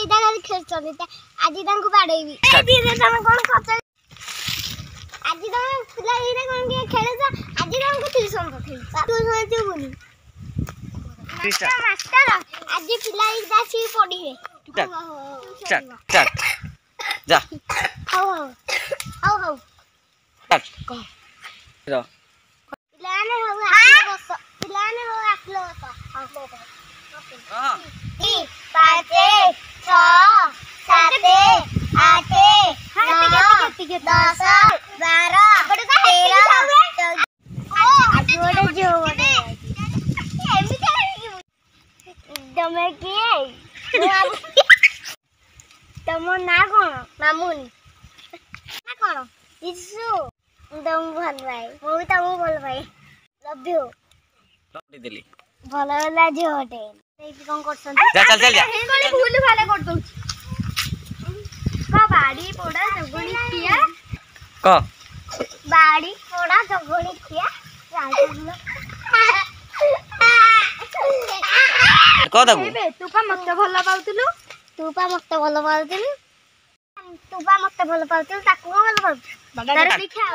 ଏଇଟା ଖାଲି ଖେଳୁଛନ୍ତି ଆଜି ତାଙ୍କୁ ବାଡେଇବି ଦିଦି ତମେ କଣ ଖର୍ଚ୍ଚ ଆଜି ତମେ ପିଲା ଏଇଟା କଣ ଟିକେ ଖେଳୁଛ ଆଜି ତମକୁ ଟ୍ୟୁସନ ପଠେଇବି ଟ୍ୟୁସନ ଯିବୁନି ମାଷ୍ଟର ଆଜି ପିଲା ଏଇଟା ଆସିକି ପଢିବେ जा ହଉ ପିଲାମାନେ ହଉ ଆସିଲେ ବସ ପିଲାମାନେ ହଉ ଆସିଲେ ବସ हां 5 6 7 8 9 10 12 ତମେ କିଏ ତମ ନାଁ କଣ ମାମୁନି ନା କଣ ଇସୁ ତମକୁ ଭଲ ପାଏ ମୁଁ ବି ତମକୁ ଭଲ ପାଏ ଲଭ୍ ୟୁ दिली ଭଲ ହେଲା ଝିଅଟେ ଏଇଠି କଣ କରୁଛନ୍ତି जा चल चल जा ଭୁଲ ଭାଲେ କରିଦଉଛି କା ବାଡି ପୋଡା ଜଗଣି ଖିଆ क ବାଡି ପୋଡା ଜଗଣି ଖିଆ क दागु ତୁ ପା ମତେ ଭଲ ପାଉଥିଲୁ ତାକୁ ଭଲ ପାଉଥିଲୁ ତାର ଶିକ୍ଷା